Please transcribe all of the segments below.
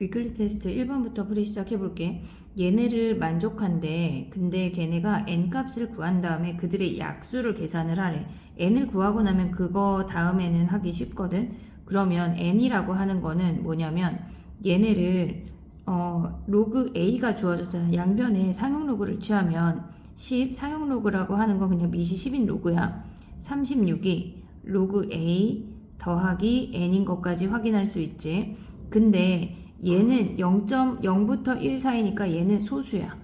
위클리 테스트 1번부터 풀이 시작해 볼게. 얘네를 만족한데 근데 걔네가 n값을 구한 다음에 그들의 약수를 계산을 하래. n을 구하고 나면 그거 다음에는 하기 쉽거든. 그러면 n이라고 하는 거는 뭐냐면 얘네를 로그 a가 주어졌잖아. 양변에 상용 로그를 취하면 10 상용 로그라고 하는 건 그냥 미시 10인 로그야. 36이 로그 a 더하기 n인 것까지 확인할 수 있지. 근데 얘는 0.0부터 1 사이니까 얘는 소수야.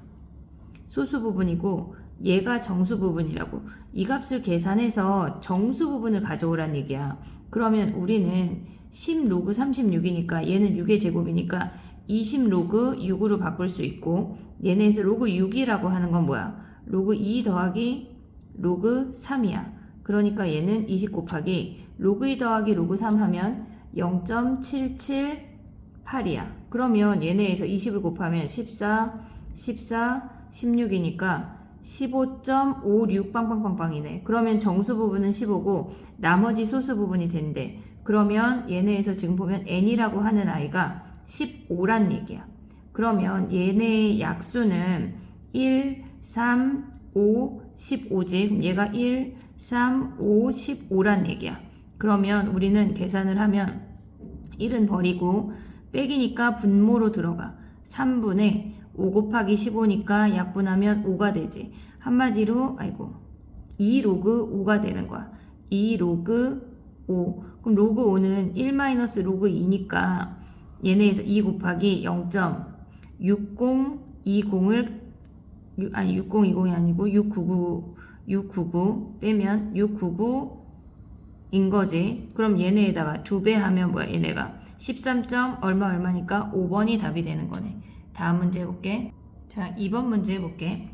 소수 부분이고 얘가 정수 부분이라고. 이 값을 계산해서 정수 부분을 가져오란 얘기야. 그러면 우리는 10 로그 36이니까 얘는 6의 제곱이니까 20 로그 6으로 바꿀 수 있고 얘네에서 로그 6이라고 하는 건 뭐야? 로그 2 더하기 로그 3이야. 그러니까 얘는 20 곱하기 로그 2 더하기 로그 3 하면 0.778이야. 그러면 얘네에서 20을 곱하면 14, 16이니까 15.56 빵빵빵빵이네. 그러면 정수 부분은 15고 나머지 소수 부분이 된대. 그러면 얘네에서 지금 보면 n이라고 하는 아이가 15란 얘기야. 그러면 얘네의 약수는 1, 3, 5, 15지. 그럼 얘가 1, 3, 5, 15란 얘기야. 그러면 우리는 계산을 하면 1은 버리고 빼기니까 분모로 들어가. 3분의 5 곱하기 15니까 약분하면 5가 되지. 한마디로 2 로그 5가 되는 거야. 2 로그 5. 그럼 로그 5는 1 마이너스 로그 2니까 얘네에서 2 곱하기 0.6020을 6020이 아니고 699 빼면 699인 거지. 그럼 얘네에다가 2배 하면 뭐야? 얘네가 13. 얼마니까 5번이 답이 되는 거네. 다음 문제 해볼게. 자, 2번 문제 해볼게.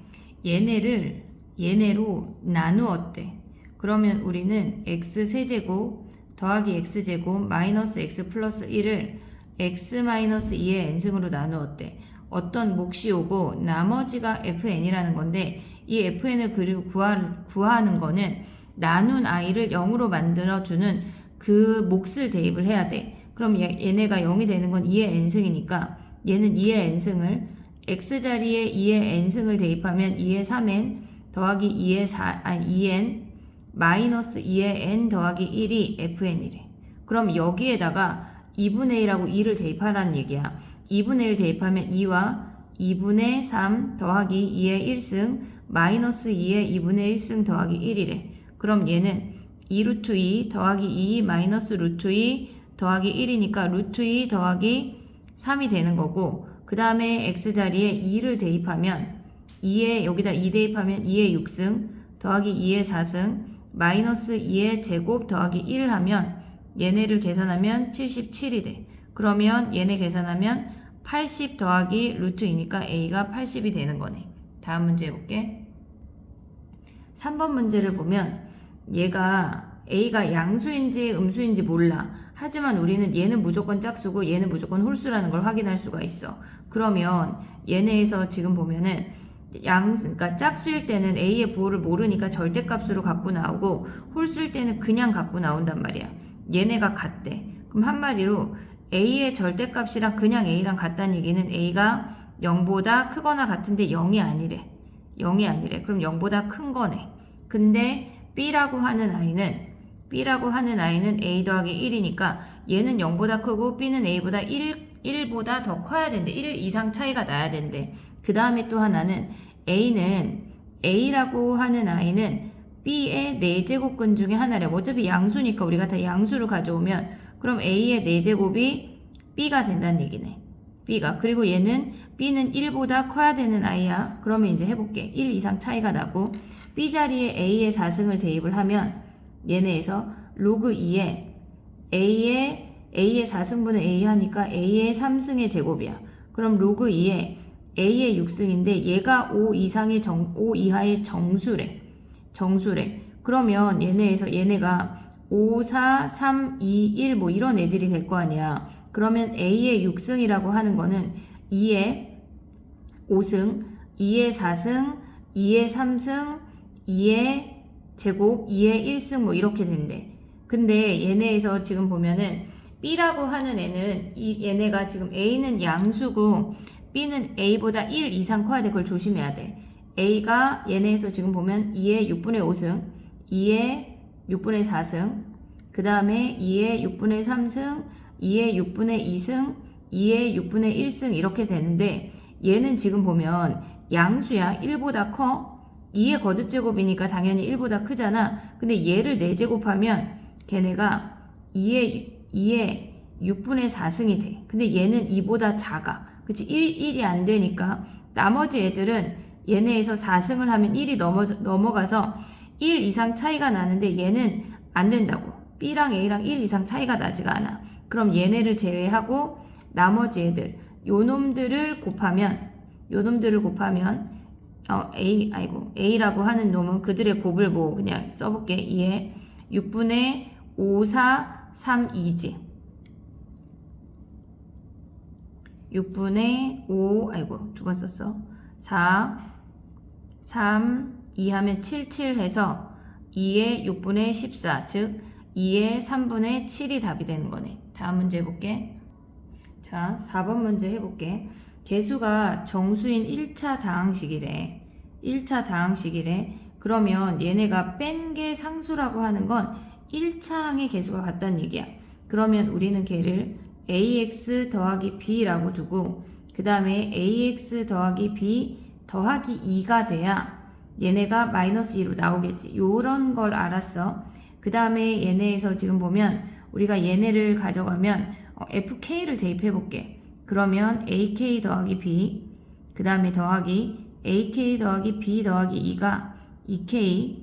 얘네로 나누었대. 그러면 우리는 x세제곱 더하기 x제곱 마이너스 x 플러스 1을 x 마이너스 2의 n승으로 나누었대. 어떤 몫이 오고 나머지가 fn이라는 건데 이 fn을 그리고 구하는 거는 나눈 i를 0으로 만들어주는 그 몫을 대입을 해야 돼. 그럼 얘네가 0이 되는 건 2의 n승이니까 얘는 2의 n승을 x자리에 2의 n승을 대입하면 2의 3n 더하기 2n 마이너스 2의 n 더하기 1이 fn이래. 그럼 여기에다가 2분의 1하고 2를 대입하라는 얘기야. 2분의 1 대입하면 2와 2분의 3 더하기 2의 1승 마이너스 2의 2분의 1승 더하기 1이래. 그럼 얘는 2 루트 2 더하기 2 마이너스 루트 2 더하기 1이니까 루트 2 더하기 3이 되는 거고 그 다음에 x자리에 2를 대입하면 2에 여기다 2 대입하면 2의 6승 더하기 2의 4승 마이너스 2의 제곱 더하기 1 하면 얘네를 계산하면 77이 돼. 그러면 얘네 계산하면 80 더하기 루트 2니까 a가 80이 되는 거네. 다음 문제 해볼게. 3번 문제를 보면 얘가 a가 양수인지 음수인지 몰라. 하지만 우리는 얘는 무조건 짝수고 얘는 무조건 홀수라는 걸 확인할 수가 있어. 그러면 얘네에서 지금 보면은 그러니까 짝수일 때는 a의 부호를 모르니까 절대값으로 갖고 나오고 홀수일 때는 그냥 갖고 나온단 말이야. 얘네가 같대. 그럼 한마디로 a의 절대값이랑 그냥 a랑 같다는 얘기는 a가 0보다 크거나 같은데 0이 아니래. 0이 아니래. 그럼 0보다 큰 거네. 근데 b라고 하는 아이는 a 더하기 1이니까 얘는 0보다 크고 b는 a보다 1보다 더 커야 된대. 1 이상 차이가 나야 된대. 그 다음에 또 하나는 a라고 하는 아이는 b의 4제곱근 중에 하나래. 어차피 양수니까 우리가 다 양수를 가져오면 그럼 a의 4제곱이 b가 된다는 얘기네. b가. 그리고 얘는 b는 1보다 커야 되는 아이야. 그러면 이제 해볼게. 1 이상 차이가 나고 b 자리에 a의 4승을 대입을 하면 얘네에서 로그 2에 a의 4승분의 a 하니까 a의 3승의 제곱이야. 그럼 로그 2에 a의 6승인데 얘가 5 이하의 정수래. 그러면 얘네가 5, 4, 3, 2, 1 뭐 이런 애들이 될 거 아니야. 그러면 a의 6승이라고 하는 거는 2의 5승, 2의 4승, 2의 3승, 2의 제곱, 2의 1승 뭐 이렇게 된대. 근데 얘네에서 지금 보면은 B라고 하는 애는 얘네가 지금 A는 양수고 B는 A보다 1 이상 커야 돼. 그걸 조심해야 돼. A가 얘네에서 지금 보면 2의 6분의 5승, 2의 6분의 4승, 그 다음에 2의 6분의 3승, 2의 6분의 2승, 2의 6분의 1승 이렇게 되는데 얘는 지금 보면 양수야. 1보다 커. 2의 거듭제곱이니까 당연히 1보다 크잖아. 근데 얘를 4제곱하면 걔네가 2의 6분의 4승이 돼. 근데 얘는 2보다 작아. 그치? 1이 안 되니까 나머지 애들은 얘네에서 4승을 하면 1이 넘어가서 1 이상 차이가 나는데 얘는 안 된다고. B랑 A랑 1 이상 차이가 나지가 않아. 그럼 얘네를 제외하고 나머지 애들 요 놈들을 곱하면 A라고 하는 놈은 그들의 곱을 뭐 그냥 써볼게. 2에 6분의 5, 4, 3, 2지. 6분의 5, 두 번 썼어. 4, 3, 2 하면 7, 7 해서 2의 6분의 14, 즉 2의 3분의 7이 답이 되는 거네. 다음 문제 해볼게. 자, 4번 문제 해볼게. 개수가 정수인 1차 다항식이래. 1차 다항식이래. 그러면 얘네가 뺀 게 상수라고 하는 건 1차 항의 개수가 같다는 얘기야. 그러면 우리는 걔를 ax 더하기 b라고 두고 그 다음에 ax 더하기 b 더하기 2가 돼야 얘네가 마이너스 2로 나오겠지. 요런 걸 알았어. 그 다음에 얘네에서 지금 보면 우리가 얘네를 가져가면 fk를 대입해 볼게. 그러면 ak 더하기 b 그 다음에 더하기 ak 더하기 b 더하기 2가 2k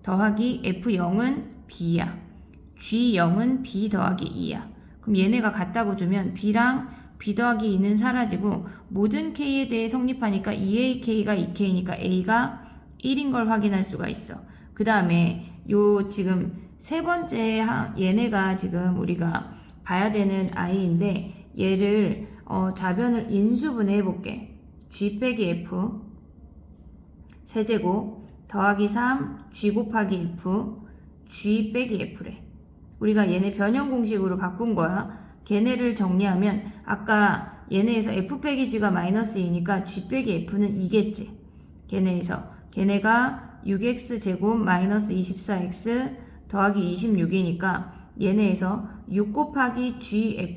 더하기 f0은 b야. g0은 b 더하기 2야. 그럼 얘네가 같다고 두면 b랑 b 더하기 2는 사라지고 모든 k에 대해 성립하니까 2ak가 2k니까 a가 1인 걸 확인할 수가 있어. 그 다음에 요 지금 세 번째 얘네가 지금 우리가 봐야 되는 i인데 얘를 좌변을 인수분해 해볼게. g 빼기 f 세제곱 더하기 3 g 곱하기 f g 빼기 f래. 우리가 얘네 변형 공식으로 바꾼 거야. 걔네를 정리하면 아까 얘네에서 f 빼기 g가 마이너스 2니까 g 빼기 f는 2겠지. 걔네가 6x 제곱 마이너스 24x 더하기 26이니까 얘네에서 6 곱하기 g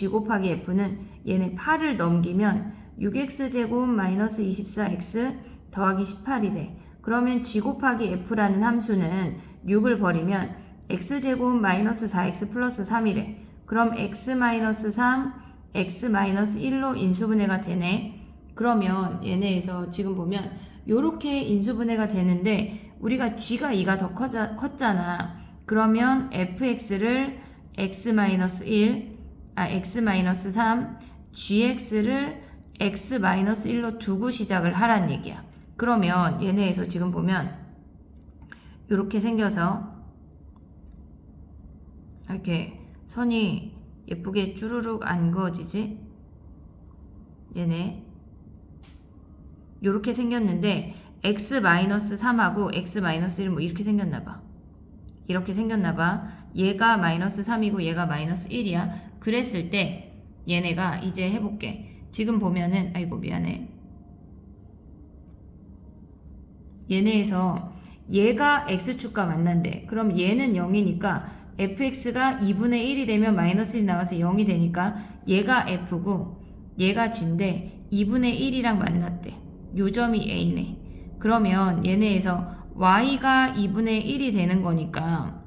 곱하기 f는 얘네 8을 넘기면 6x 제곱 마이너스 24x 더하기 18이 돼. 그러면 g 곱하기 f라는 함수는 6을 버리면 x제곱 마이너스 4x 플러스 3이래. 그럼 x 마이너스 3, x 마이너스 1로 인수분해가 되네. 그러면 얘네에서 지금 보면 요렇게 인수분해가 되는데 우리가 g가 2가 더 컸잖아. 그러면 fx를 x 마이너스 1, x 마이너스 3, gx를 x 마이너스 1로 두고 시작을 하란 얘기야. 그러면 얘네에서 지금 보면 요렇게 생겨서 이렇게 선이 예쁘게 쭈루룩 안 그어지지? 얘네 요렇게 생겼는데 x-3하고 x-1 뭐 이렇게 생겼나봐. 이렇게 생겼나봐. 얘가 마이너스 3이고 얘가 마이너스 1이야. 그랬을 때 얘네가 이제 해볼게. 지금 보면은 미안해. 얘네에서 얘가 x축과 만난대. 그럼 얘는 0이니까 fx가 2분의 1이 되면 마이너스 1이 나와서 0이 되니까 얘가 f고 얘가 g인데 2분의 1이랑 만났대. 요 점이 a네. 그러면 얘네에서 y가 2분의 1이 되는 거니까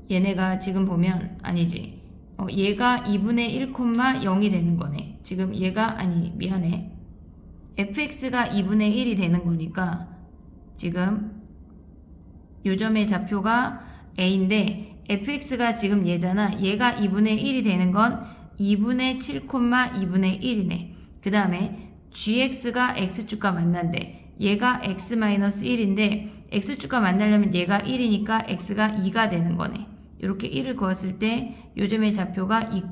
얘네가 지금 보면 아니지. 얘가 2분의 1, 0이 되는 거네. 지금 얘가 미안해. fx가 2분의 1이 되는 거니까 지금 요 점의 좌표가 a인데 fx가 지금 얘잖아. 얘가 2분의 1이 되는 건 2분의 7, 2분의 1이네. 그 다음에 gx가 x축과 만난대. 얘가 x-1인데 x축과 만나려면 얘가 1이니까 x가 2가 되는 거네. 이렇게 1을 그었을 때 요점의 좌표가 2,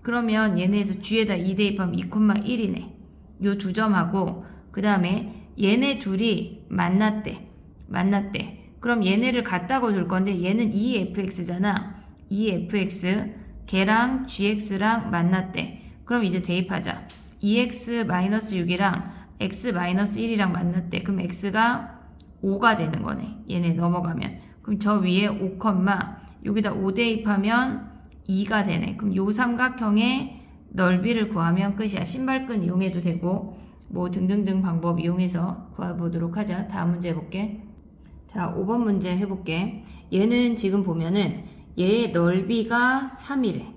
그러면 얘네에서 g에다 2 대입하면 2, 1이네. 요 두 점하고 그 다음에 얘네 둘이 만났대. 그럼 얘네를 같다고 줄 건데 얘는 2fx잖아. 2fx 걔랑 gx랑 만났대. 그럼 이제 대입하자. 2x-6이랑 x-1이랑 만났대. 그럼 x가 5가 되는 거네. 얘네 넘어가면. 그럼 저 위에 5, 여기다 5 대입하면 2가 되네. 그럼 요 삼각형의 넓이를 구하면 끝이야. 신발끈 이용해도 되고 뭐 등등등 방법 이용해서 구해보도록 하자. 다음 문제 해볼게. 자, 5번 문제 해볼게. 얘는 지금 보면은 얘의 넓이가 3이래.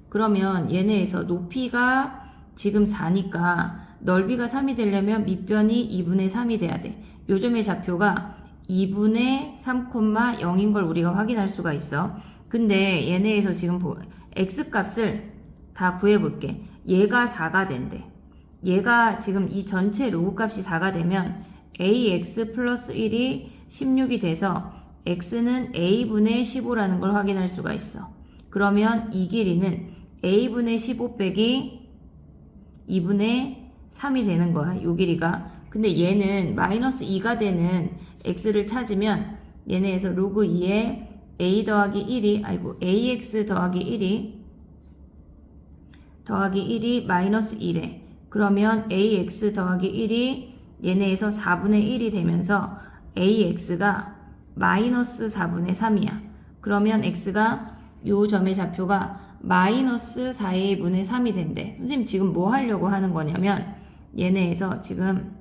그러면 얘네에서 높이가 지금 4니까 넓이가 3이 되려면 밑변이 2분의 3이 돼야 돼. 요즘의 좌표가 2분의 3,0인 걸 우리가 확인할 수가 있어. 근데 얘네에서 지금 x값을 다 구해볼게. 얘가 4가 된대. 얘가 지금 이 전체 로그 값이 4가 되면 ax 플러스 1이 16이 돼서 x는 a분의 15라는 걸 확인할 수가 있어. 그러면 이 길이는 a분의 15 빼기 2분의 3이 되는 거야. 요 길이가. 근데 얘는 마이너스 2가 되는 x를 찾으면 얘네에서 로그 2에 a 더하기 1이 ax 더하기 1이 마이너스 1에 그러면 ax 더하기 1이 얘네에서 4분의 1이 되면서 ax가 마이너스 4분의 3이야. 그러면 x가 요 점의 좌표가 마이너스 4의 분의 3이 된대. 선생님 지금 뭐 하려고 하는 거냐면 얘네에서 지금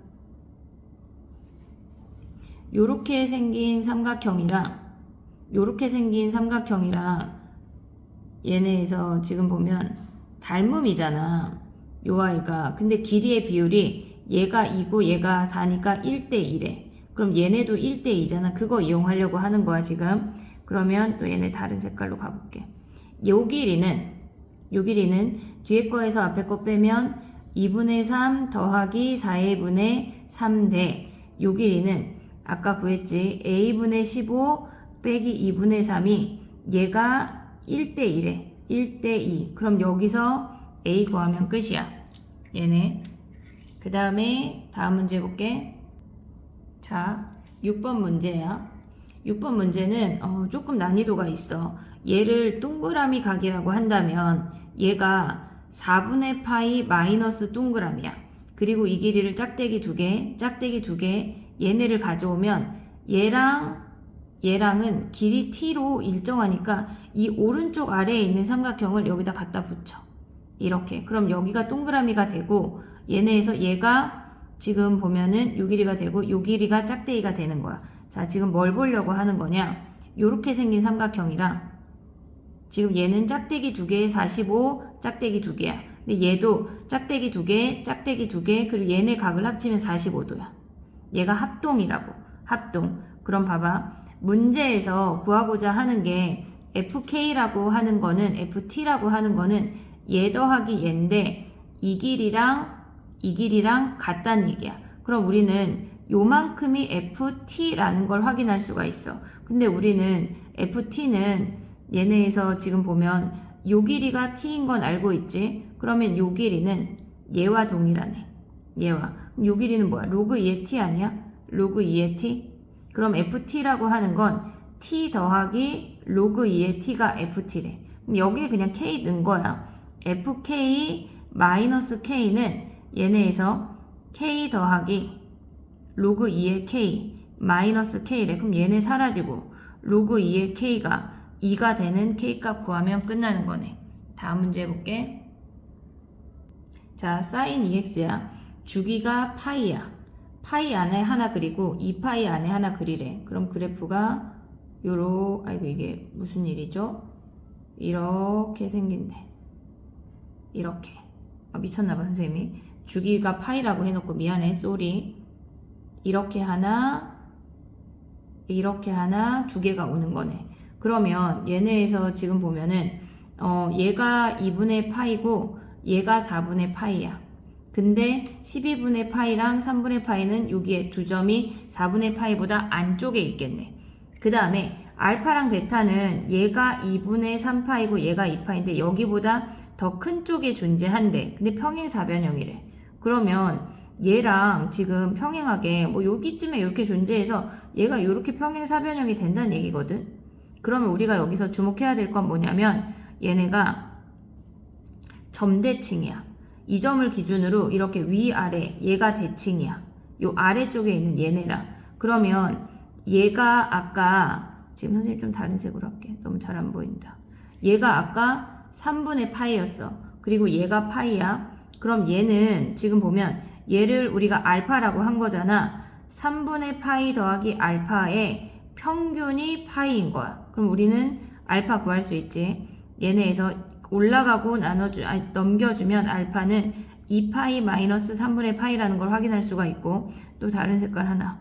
요렇게 생긴 삼각형이랑 얘네에서 지금 보면 닮음이잖아. 요 아이가. 근데 길이의 비율이 얘가 2고 얘가 4니까 1대1에. 그럼 얘네도 1대2잖아. 그거 이용하려고 하는 거야 지금. 그러면 또 얘네 다른 색깔로 가볼게. 요 길이는 뒤에 거에서 앞에 거 빼면 2분의 3 더하기 4의 분의 3대 요 길이는 아까 구했지. a분의 15 빼기 2분의 3이 얘가 1대1에 1대2. 그럼 여기서 a 구하면 끝이야. 얘네. 그 다음에 다음 문제 볼게. 자, 6번 문제야. 6번 문제는 조금 난이도가 있어. 얘를 동그라미 각이라고 한다면 얘가 4분의 파이 마이너스 동그라미야. 그리고 이 길이를 짝대기 2개 얘네를 가져오면 얘랑은 길이 t로 일정하니까 이 오른쪽 아래에 있는 삼각형을 여기다 갖다 붙여. 이렇게. 그럼 여기가 동그라미가 되고 얘네에서 얘가 지금 보면은 요 길이가 되고 요 길이가 짝대기가 되는 거야. 자, 지금 뭘 보려고 하는 거냐? 요렇게 생긴 삼각형이랑 지금 얘는 짝대기 2개에 45, 짝대기 2개야. 근데 얘도 짝대기 2개, 그리고 얘네 각을 합치면 45도야. 얘가 합동이라고. 합동. 그럼 봐봐. 문제에서 구하고자 하는 게 fk라고 하는 거는 ft라고 하는 거는 얘 더하기 얘인데 이 길이랑 같다는 얘기야. 그럼 우리는 요만큼이 ft라는 걸 확인할 수가 있어. 근데 우리는 ft는 얘네에서 지금 보면 요 길이가 t인 건 알고 있지? 그러면 요 길이는 얘와 동일하네. 얘와. 그럼 요 길이는 뭐야? 로그 2의 t 아니야? 로그 2의 t? 그럼 ft라고 하는 건 t 더하기 로그 2의 t가 ft래. 그럼 여기에 그냥 k 넣은 거야. fk 마이너스 k는 얘네에서 k 더하기 로그 2의 k 마이너스 k래. 그럼 얘네 사라지고 로그 2의 k가 2가 되는 k값 구하면 끝나는 거네. 다음 문제 해볼게. 자, sin 2x야. 주기가 파이야. 파이 안에 하나 그리고 2파이 안에 하나 그리래. 그럼 그래프가 이게 무슨 일이죠? 이렇게 생긴대. 이렇게. 미쳤나봐 선생님이. 주기가 파이라고 해놓고 미안해 쏘리. 이렇게 하나 두 개가 오는 거네. 그러면 얘네에서 지금 보면은 얘가 2분의 파이고 얘가 4분의 파이야. 근데 12분의 파이랑 3분의 파이는 여기에 두 점이 4분의 파이보다 안쪽에 있겠네. 그 다음에 알파랑 베타는 얘가 2분의 3파이고 얘가 2파인데 여기보다 더 큰 쪽에 존재한대. 근데 평행사변형이래. 그러면 얘랑 지금 평행하게 뭐 여기쯤에 이렇게 존재해서 얘가 이렇게 평행사변형이 된다는 얘기거든. 그러면 우리가 여기서 주목해야 될 건 뭐냐면 얘네가 점대칭이야. 이 점을 기준으로 이렇게 위아래 얘가 대칭이야. 요 아래쪽에 있는 얘네랑. 그러면 얘가 아까 지금 선생님 좀 다른 색으로 할게. 너무 잘 안 보인다. 얘가 아까 3분의 파이였어. 그리고 얘가 파이야. 그럼 얘는 지금 보면 얘를 우리가 알파라고 한 거잖아. 3분의 파이 더하기 알파의 평균이 파이인 거야. 그럼 우리는 알파 구할 수 있지. 얘네에서 올라가고 넘겨주면 알파는 2파이 마이너스 3분의 파이라는 걸 확인할 수가 있고, 또 다른 색깔 하나.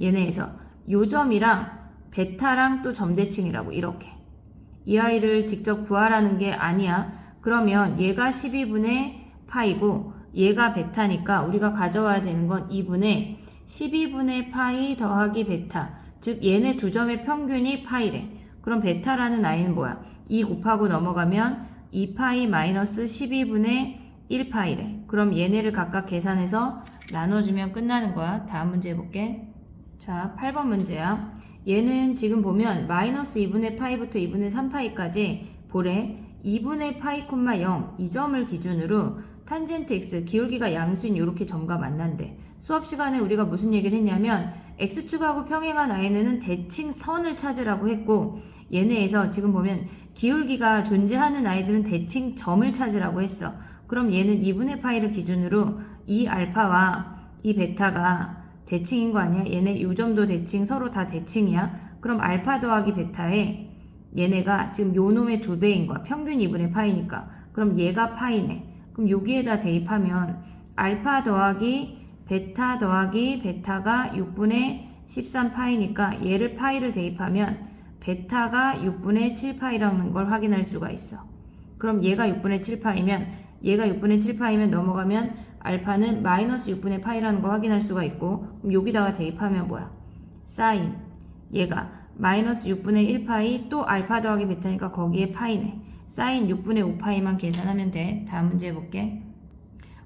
얘네에서 요 점이랑 베타랑 또 점대칭이라고 이렇게. 이 아이를 직접 구하라는 게 아니야. 그러면 얘가 12분의 파이고 얘가 베타니까 우리가 가져와야 되는 건 2분의 12분의 파이 더하기 베타. 즉 얘네 두 점의 평균이 파이래. 그럼 베타라는 아이는 뭐야? 2 곱하고 넘어가면 2파이 마이너스 12분의 1파이래. 그럼 얘네를 각각 계산해서 나눠주면 끝나는 거야. 다음 문제 해볼게. 자, 8번 문제야. 얘는 지금 보면 마이너스 2분의 파이부터 2분의 3파이까지 보래. 2분의 파이 콤마 0 이 점을 기준으로 탄젠트 x 기울기가 양수인 이렇게 점과 만난대. 수업 시간에 우리가 무슨 얘기를 했냐면 x축하고 평행한 아이는 대칭선을 찾으라고 했고, 얘네에서 지금 보면 기울기가 존재하는 아이들은 대칭점을 찾으라고 했어. 그럼 얘는 2분의 파이를 기준으로 이 알파와 이 베타가 대칭인 거 아니야? 얘네 요 점도 대칭, 서로 다 대칭이야. 그럼 알파 더하기 베타에 얘네가 지금 요 놈의 2배인 거야. 평균 2분의 파이니까. 그럼 얘가 파이네. 그럼 여기에다 대입하면 알파 더하기 베타 더하기 베타가 6분의 13파이니까 얘를 파이를 대입하면 베타가 6분의 7파이라는 걸 확인할 수가 있어. 그럼 얘가 6분의 7파이면 얘가 6분의 7파이면 넘어가면 알파는 마이너스 6분의 파이라는 거 확인할 수가 있고, 그럼 여기다가 대입하면 뭐야? 사인 얘가 마이너스 6분의 1파이 또 알파 더하기 베타니까 거기에 파이네. 사인 6분의 5파이만 계산하면 돼. 다음 문제 해볼게.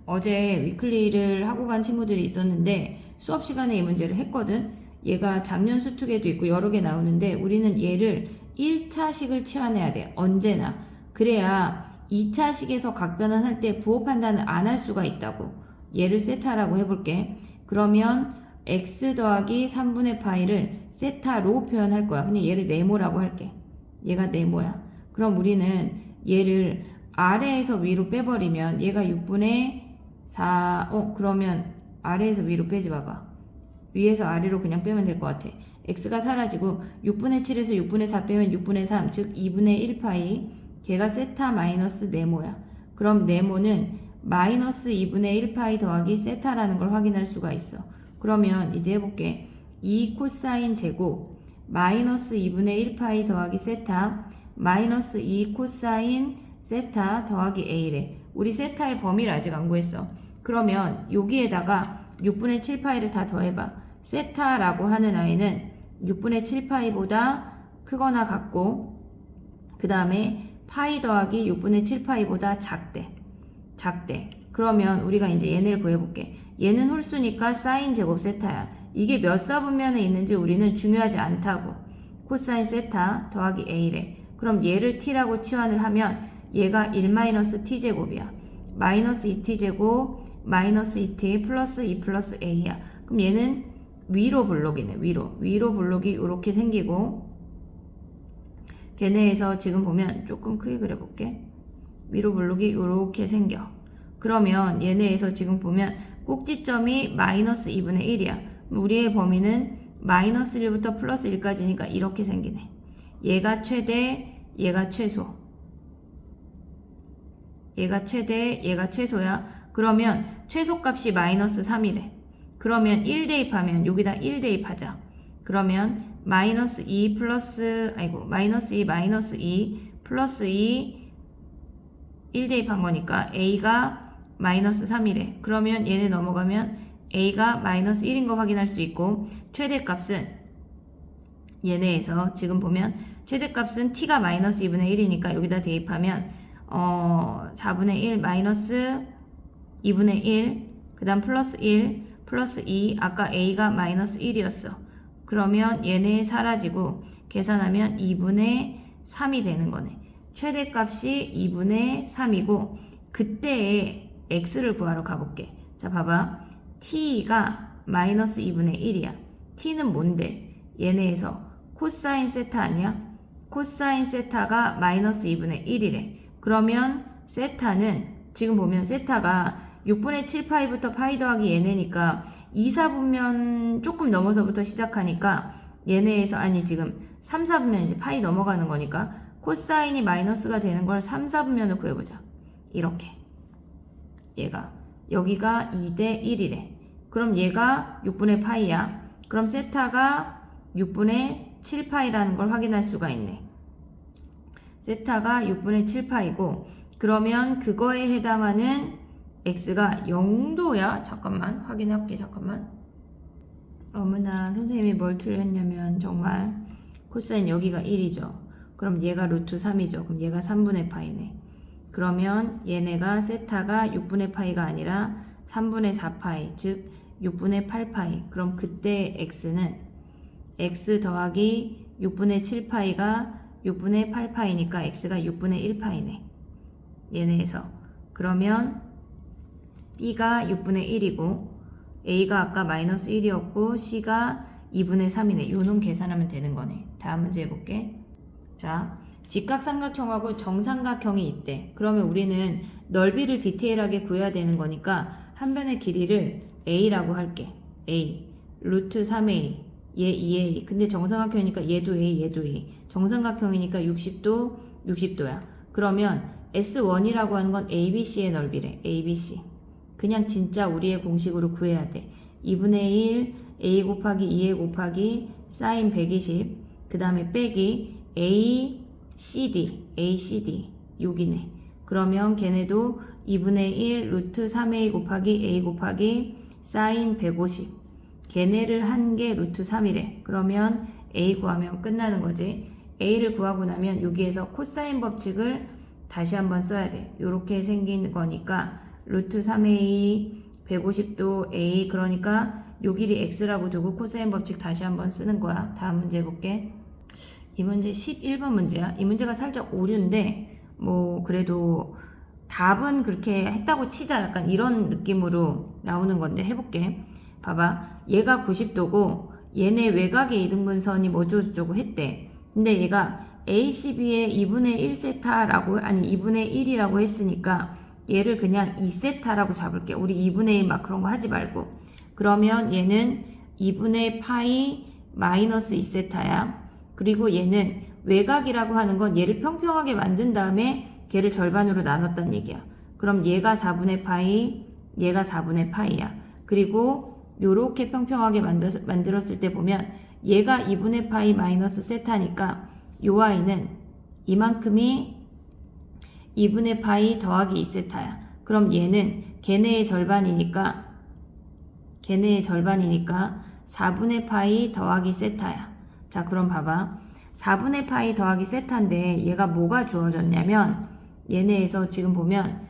어제 위클리를 하고 간 친구들이 있었는데 수업 시간에 이 문제를 했거든. 얘가 작년 수특에도 있고 여러 개 나오는데 우리는 얘를 1차식을 치환해야 돼. 언제나. 그래야 2차식에서 각변환할 때 부호 판단을 안 할 수가 있다고. 얘를 세타라고 해볼게. 그러면 x 더하기 3분의 파이를 세타로 표현할 거야. 그냥 얘를 네모라고 할게. 얘가 네모야. 그럼 우리는 얘를 아래에서 위로 빼버리면 얘가 6분의 4, 그러면 아래에서 위로 빼지 봐봐. 위에서 아래로 그냥 빼면 될 것 같아. x가 사라지고 6분의 7에서 6분의 4 빼면 6분의 3, 즉 2분의 1파이. 걔가 세타 마이너스 네모야. 그럼 네모는 마이너스 2분의 1파이 더하기 세타라는 걸 확인할 수가 있어. 그러면 이제 해볼게. 2 코사인 제곱 마이너스 2분의 1파이 더하기 세타 마이너스 2 코사인 세타 더하기 a래. 우리 세타의 범위를 아직 안 구했어. 그러면 여기에다가 6분의 7파이를 다 더해봐. 세타라고 하는 아이는 6분의 7파이보다 크거나 같고, 그 다음에 파이 더하기 6분의 7파이보다 작대. 그러면 우리가 이제 얘네를 구해볼게. 얘는 홀수니까 사인 제곱 세타야. 이게 몇 사분면에 있는지 우리는 중요하지 않다고. 코사인 세타 더하기 a래. 그럼 얘를 t라고 치환을 하면 얘가 1-t제곱이야. 마이너스 2t제곱 마이너스 2t 플러스 2 플러스 a야. 그럼 얘는 위로 볼록이네. 위로 볼록이 이렇게 생기고, 걔네에서 지금 보면 조금 크게 그려볼게. 위로 볼록이 이렇게 생겨. 그러면 얘네에서 지금 보면 꼭지점이 마이너스 2분의 1이야. 우리의 범위는 마이너스 1부터 플러스 1까지니까 이렇게 생기네. 얘가 최대, 얘가 최소. 얘가 최대, 얘가 최소야. 그러면 최소값이 마이너스 3이래. 그러면 1 대입하면 여기다 1 대입하자. 그러면 마이너스 2 플러스 마이너스 2 마이너스 2 플러스 2 1 대입한 거니까 a가 마이너스 3이래. 그러면 얘네 넘어가면 a가 마이너스 1인 거 확인할 수 있고, 최대값은 얘네에서 지금 보면 최대값은 t가 마이너스 2분의 1이니까 여기다 대입하면 4분의 1 마이너스 2분의 1 그 다음 플러스 1 플러스 2 아까 a가 마이너스 1이었어. 그러면 얘네 사라지고 계산하면 2분의 3이 되는 거네. 최대값이 2분의 3이고 그때의 x를 구하러 가볼게. 자, 봐봐. t가 마이너스 2분의 1이야. t는 뭔데? 얘네에서 코사인 세타 아니야? 코사인 세타가 마이너스 2분의 1이래. 그러면 세타는 지금 보면 세타가 6분의 7파이부터 파이 더하기 얘네니까 2, 4분면 조금 넘어서부터 시작하니까 얘네에서 아니 지금 3, 4분면 이제 파이 넘어가는 거니까 코사인이 마이너스가 되는 걸 3, 4분면을 구해보자. 이렇게 얘가 여기가 2대 1이래. 그럼 얘가 6분의 파이야. 그럼 세타가 6분의 7파이라는 걸 확인할 수가 있네. 세타가 6분의 7파이고 그러면 그거에 해당하는 x가 0도야? 잠깐만 확인할게. 잠깐만. 어머나 선생님이 뭘 틀렸냐면 정말 코사인 여기가 1이죠. 그럼 얘가 루트 3이죠. 그럼 얘가 3분의 파이네. 그러면 얘네가 세타가 6분의 파이가 아니라 3분의 4파이 즉 6분의 8파이. 그럼 그때 x는 x 더하기 6분의 7파이가 6분의 8파이니까 x가 6분의 1파이네. 얘네에서. 그러면 b가 6분의 1이고 a가 아까 마이너스 1이었고 c가 2분의 3이네. 요놈 계산하면 되는 거네. 다음 문제 해볼게. 자, 직각삼각형하고 정삼각형이 있대. 그러면 우리는 넓이를 디테일하게 구해야 되는 거니까 한 변의 길이를 a라고 할게. a 루트 3a 얘 2a. 근데 정삼각형이니까 얘도 a 얘도 a. 정삼각형이니까 60도 60도야. 그러면 S1이라고 하는 건 ABC의 넓이래. ABC. 그냥 진짜 우리의 공식으로 구해야 돼. 2분의 1 A 곱하기 2A 곱하기 사인 120. 그 다음에 빼기 ACD. ACD. 여기네. 그러면 걔네도 2분의 1 루트 3A 곱하기 A 곱하기 사인 150. 걔네를 한 게 루트 3이래. 그러면 A 구하면 끝나는 거지. A를 구하고 나면 여기에서 코사인 법칙을 다시 한번 써야 돼. 요렇게 생긴 거니까 루트 3A 150도 A 그러니까 요 길이 X라고 두고 코사인 법칙 다시 한번 쓰는 거야. 다음 문제 해볼게. 이 문제 11번 문제야. 이 문제가 살짝 오류인데 뭐 그래도 답은 그렇게 했다고 치자 약간 이런 느낌으로 나오는 건데 해볼게. 봐봐. 얘가 90도고 얘네 외곽의 이등분선이 뭐저쩌고 했대. 근데 얘가 ACB의 2분의 1세타라고 아니 2분의 1이라고 했으니까 얘를 그냥 2세타라고 잡을게. 우리 2분의 1 막 그런 거 하지 말고. 그러면 얘는 2분의 파이 마이너스 2세타야. 그리고 얘는 외곽이라고 하는 건 얘를 평평하게 만든 다음에 걔를 절반으로 나눴단 얘기야. 그럼 얘가 4분의 파이, 얘가 4분의 파이야. 그리고 요렇게 평평하게 만들었을 때 보면 얘가 2분의 파이 마이너스 세타니까 요 아이는 이만큼이 2분의 파이 더하기 2세타야. 그럼 얘는 걔네의 절반이니까 4분의 파이 더하기 세타야. 자, 그럼 봐봐. 4분의 파이 더하기 세타인데 얘가 뭐가 주어졌냐면 얘네에서 지금 보면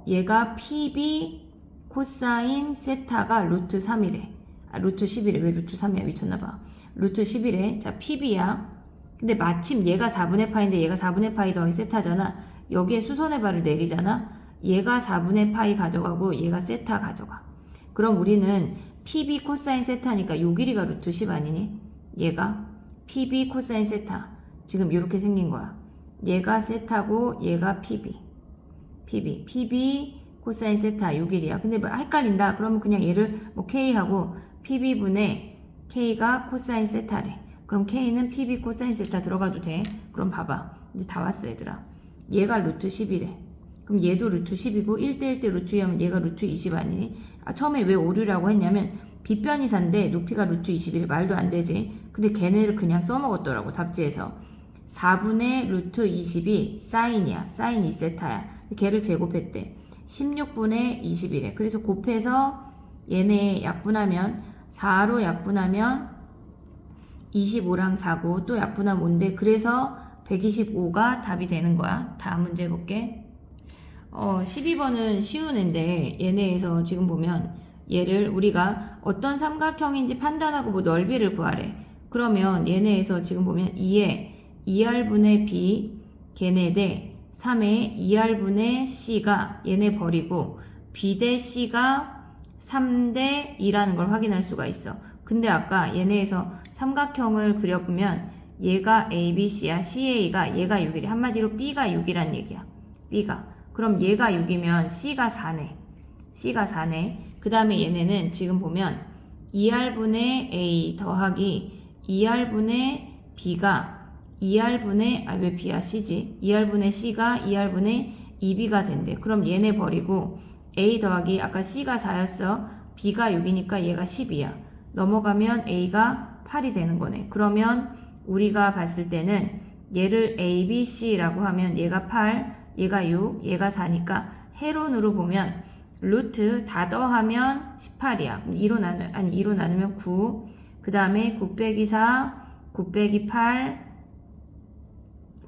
얘가 PB 코사인 세타가 루트 3이래. 루트 10이래. 왜 루트 3이야? 미쳤나봐. 루트 10이래. 자, PB야. 근데 마침 얘가 4분의 파이인데 얘가 4분의 파이 더하기 세타잖아. 여기에 수선의 발을 내리잖아. 얘가 4분의 파이 가져가고 얘가 세타 가져가. 그럼 우리는 PB 코사인 세타니까 요 길이가 루트 10 아니니? 얘가 PB 코사인 세타. 지금 이렇게 생긴 거야. 얘가 세타고 얘가 PB. PB 코사인 세타 요 길이야. 근데 뭐 헷갈린다. 그러면 그냥 얘를 뭐 K하고 PB분의 K가 코사인 세타래. 그럼 K는 PB 코사인 세타 들어가도 돼. 그럼 봐봐. 이제 다 왔어 얘들아. 얘가 루트 10이래. 그럼 얘도 루트 10이고 1대1 대 루트 2 하면 얘가 루트 20 아니니? 처음에 왜 오류라고 했냐면 빗변이사인데 높이가 루트 21 말도 안 되지. 근데 걔네를 그냥 써먹었더라고 답지에서. 4분의 루트 20이 사인이야. 사인 2세타야. 걔를 제곱했대. 16분의 21에. 그래서 곱해서 얘네 약분하면 4로 약분하면 25랑 4고 또 약분하면 5인데 그래서 125가 답이 되는 거야. 다음 문제 해볼게. 12번은 쉬운 애인데 얘네에서 지금 보면 얘를 우리가 어떤 삼각형인지 판단하고 뭐 넓이를 구하래. 그러면 얘네에서 지금 보면 2에 2R분의 B 걔네 대 3에 2R분의 C가 얘네 버리고 B 대 C가 3대 2라는 걸 확인할 수가 있어. 근데 아까 얘네에서 삼각형을 그려보면 얘가 ABC야. CA가 얘가 6이래. 한마디로 B가 6이란 얘기야. B가. 그럼 얘가 6이면 C가 4네. C가 4네. 그 다음에 얘네는 지금 보면 2R분의 A 더하기 2R분의 B가 2R분의 왜 B야 C지? 2R분의 C가 2R분의 2B가 된대. 그럼 얘네 버리고 A 더하기 아까 C가 4였어. B가 6이니까 얘가 10이야. 넘어가면 A가 8이 되는 거네. 그러면 우리가 봤을 때는 얘를 A, B, C라고 하면 얘가 8, 얘가 6, 얘가 4니까 해론으로 보면 루트 다 더하면 18이야. 2로 나누면 9. 그 다음에 9 빼기 4, 9 빼기 8,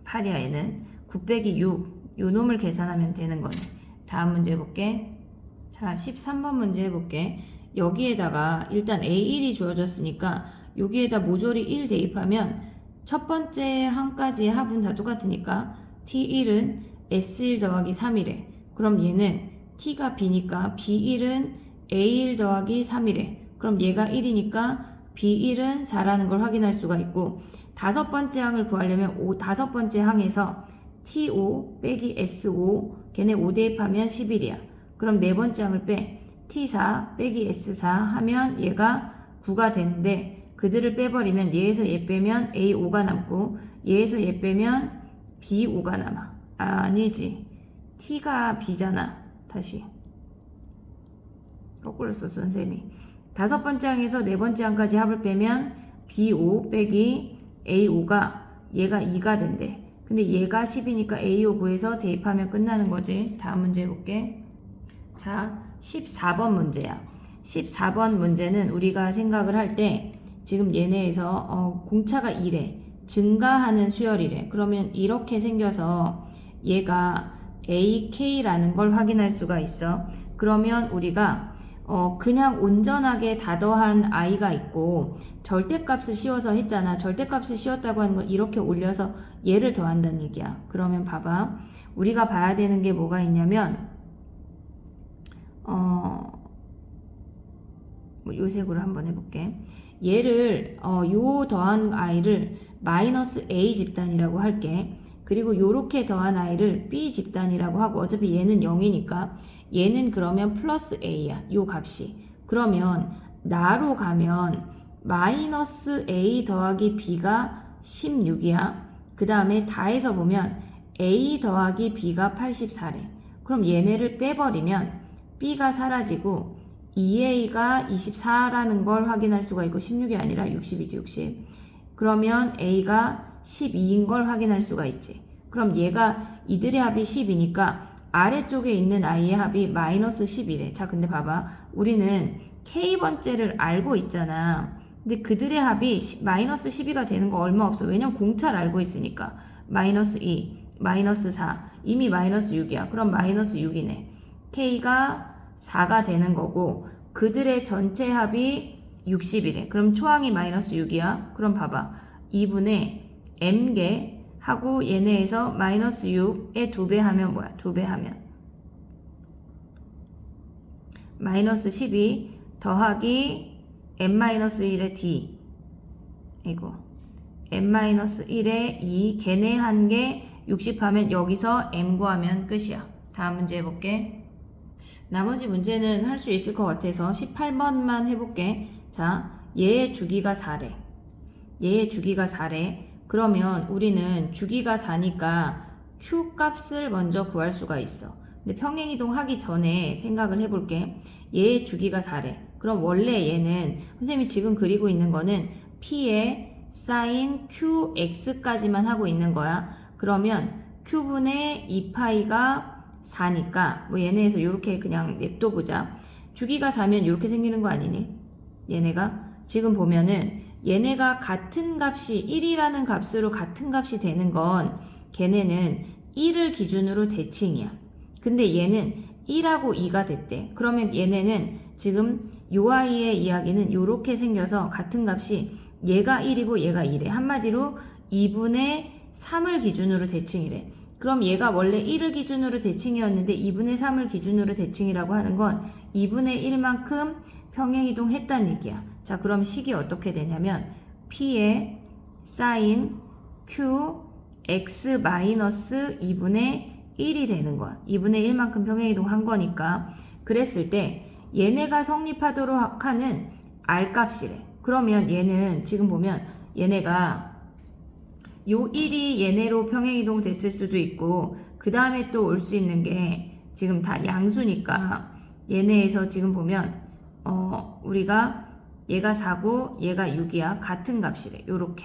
8이야 얘는. 9 빼기 6, 요 놈을 계산하면 되는 거네. 다음 문제 해볼게. 자, 13번 문제 해볼게. 여기에다가 일단 A1이 주어졌으니까 여기에다 모조리 1 대입하면 첫 번째 항까지의 합은 다 똑같으니까 T1은 S1 더하기 3이래. 그럼 얘는 T가 B니까 B1은 A1 더하기 3이래. 그럼 얘가 1이니까 B1은 4라는 걸 확인할 수가 있고 다섯 번째 항을 구하려면 다섯 번째 항에서 T5 빼기 S5 걔네 5 대입하면 11이야. 그럼 네 번째 항을 빼 T4 빼기 S4 하면 얘가 9가 되는데 그들을 빼버리면 얘에서 얘 빼면 A5가 남고 얘에서 얘 빼면 B5가 남아. 아니지. T가 B잖아. 다시. 거꾸로 썼어 선생님이. 다섯 번째 항에서 네 번째 항까지 합을 빼면 B5 빼기 A5가 얘가 2가 된대. 근데 얘가 10이니까 A5 구해서 대입하면 끝나는 거지. 다음 문제 해볼게. 자, 14번 문제야. 14번 문제는 우리가 생각을 할 때 지금 얘네에서 공차가 2래. 증가하는 수열이래. 그러면 이렇게 생겨서 얘가 AK라는 걸 확인할 수가 있어. 그러면 우리가 그냥 온전하게 다 더한 i가 있고 절대값을 씌워서 했잖아. 절대값을 씌웠다고 하는 건 이렇게 올려서 얘를 더한다는 얘기야. 그러면 봐봐. 우리가 봐야 되는 게 뭐가 있냐면 요 색으로 한번 해볼게. 얘를 요 더한 i를 마이너스 A 집단이라고 할게. 그리고 요렇게 더한 i를 B 집단이라고 하고 어차피 얘는 0이니까 얘는 그러면 플러스 A야. 요 값이. 그러면 나로 가면 마이너스 A 더하기 B가 16이야. 그 다음에 다해서 보면 A 더하기 B가 84래. 그럼 얘네를 빼버리면 B가 사라지고 2A가 24라는 걸 확인할 수가 있고 16이 아니라 60이지 60. 그러면 A가 12인 걸 확인할 수가 있지. 그럼 얘가 이들의 합이 10이니까 아래쪽에 있는 i의 합이 마이너스 10이래. 자, 근데 봐봐. 우리는 K번째를 알고 있잖아. 근데 그들의 합이 마이너스 12가 되는 거 얼마 없어. 왜냐면 공차를 알고 있으니까. 마이너스 2, 마이너스 4. 이미 마이너스 6이야. 그럼 마이너스 6이네. K가 4가 되는 거고 그들의 전체 합이 60이래. 그럼 초항이 마이너스 6이야. 그럼 봐봐. 2분의 m개 하고 얘네에서 마이너스 6에 2배 하면 뭐야? 2배 하면 마이너스 12 더하기 m-1의 d 이거 m-1의 2 걔네 한 개 60 하면 여기서 m 구하면 끝이야. 다음 문제 해볼게. 나머지 문제는 할 수 있을 것 같아서 18번만 해볼게. 자, 얘의 주기가 4래. 얘의 주기가 4래. 그러면 우리는 주기가 4니까 Q 값을 먼저 구할 수가 있어. 근데 평행이동 하기 전에 생각을 해볼게. 얘의 주기가 4래. 그럼 원래 얘는 선생님이 지금 그리고 있는 거는 P의 사인 QX까지만 하고 있는 거야. 그러면 Q분의 2파이가 4니까 뭐 얘네에서 이렇게 그냥 냅둬보자. 주기가 4면 이렇게 생기는 거 아니니? 얘네가 지금 보면은 얘네가 같은 값이 1이라는 값으로 같은 값이 되는 건 걔네는 1을 기준으로 대칭이야. 근데 얘는 1하고 2가 됐대. 그러면 얘네는 지금 요 아이의 이야기는 요렇게 생겨서 같은 값이 얘가 1이고 얘가 2래. 한마디로 2분의 3을 기준으로 대칭이래. 그럼 얘가 원래 1을 기준으로 대칭이었는데 2분의 3을 기준으로 대칭이라고 하는 건 2분의 1만큼 평행이동 했다는 얘기야. 자, 그럼 식이 어떻게 되냐면 P의 사인 Q X 마이너스 2분의 1이 되는 거야. 2분의 1만큼 평행이동 한 거니까. 그랬을 때 얘네가 성립하도록 하는 R 값이래. 그러면 얘는 지금 보면 얘네가 요 1이 얘네로 평행이동 됐을 수도 있고 그 다음에 또 올 수 있는 게 지금 다 양수니까 얘네에서 지금 보면 우리가 얘가 4고 얘가 6이야. 같은 값이래. 요렇게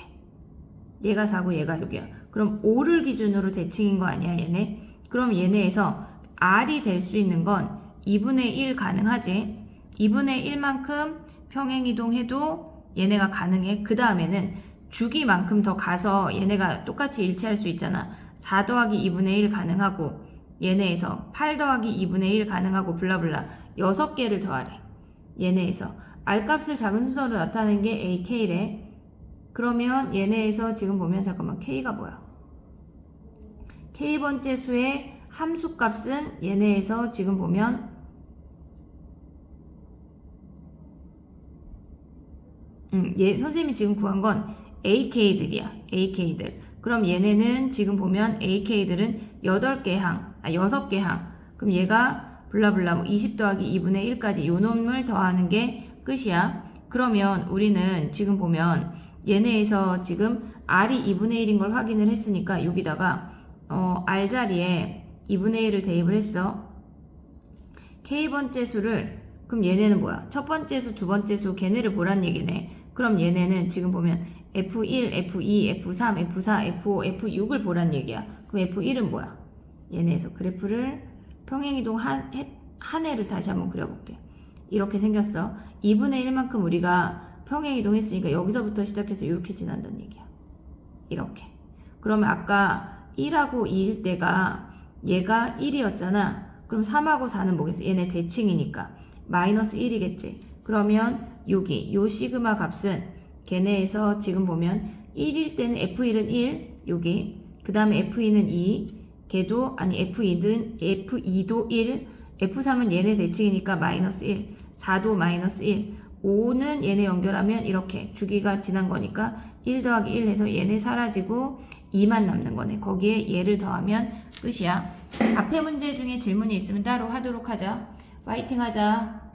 얘가 4고 얘가 6이야. 그럼 5를 기준으로 대칭인 거 아니야 얘네? 그럼 얘네에서 R이 될 수 있는 건 2분의 1 가능하지. 2분의 1만큼 평행이동해도 얘네가 가능해. 그 다음에는 주기만큼 더 가서 얘네가 똑같이 일치할 수 있잖아. 4 더하기 2분의 1 가능하고 얘네에서 8 더하기 2분의 1 가능하고 블라블라 6개를 더하래. 얘네에서 R값을 작은 순서로 나타내는 게 AK래. 그러면 얘네에서 지금 보면 잠깐만 K가 뭐야? K번째 수의 함수값은 얘네에서 지금 보면 선생님이 지금 구한 건 AK들이야. AK들. 그럼 얘네는 지금 보면 AK들은 8개 항, 6개 항. 그럼 얘가 블라블라 뭐 20 더하기 2분의 1까지 요 놈을 더하는 게 끝이야. 그러면 우리는 지금 보면 얘네에서 지금 R이 2분의 1인 걸 확인을 했으니까 여기다가 R 자리에 2분의 1을 대입을 했어. K번째 수를 그럼 얘네는 뭐야? 첫 번째 수, 두 번째 수 걔네를 보란 얘기네. 그럼 얘네는 지금 보면 F1, F2, F3, F4, F5, F6을 보란 얘기야. 그럼 F1은 뭐야? 얘네에서 그래프를 평행이동 한 해를 다시 한번 그려볼게. 이렇게 생겼어. 2분의 1만큼 우리가 평행이동 했으니까 여기서부터 시작해서 이렇게 지난다는 얘기야. 이렇게. 그러면 아까 1하고 2일 때가 얘가 1이었잖아. 그럼 3하고 4는 뭐겠어? 얘네 대칭이니까 마이너스 1이겠지. 그러면 여기 요 시그마 값은 걔네에서 지금 보면 1일 때는 F1은 1 여기 그 다음에 F2는 2 걔도 아니 F2도 1 F3은 얘네 대칭이니까 마이너스 1 4도 마이너스 1 5는 얘네 연결하면 이렇게 주기가 지난 거니까 1 더하기 1 해서 얘네 사라지고 2만 남는 거네. 거기에 얘를 더하면 끝이야. 앞에 문제 중에 질문이 있으면 따로 하도록 하자. 파이팅 하자.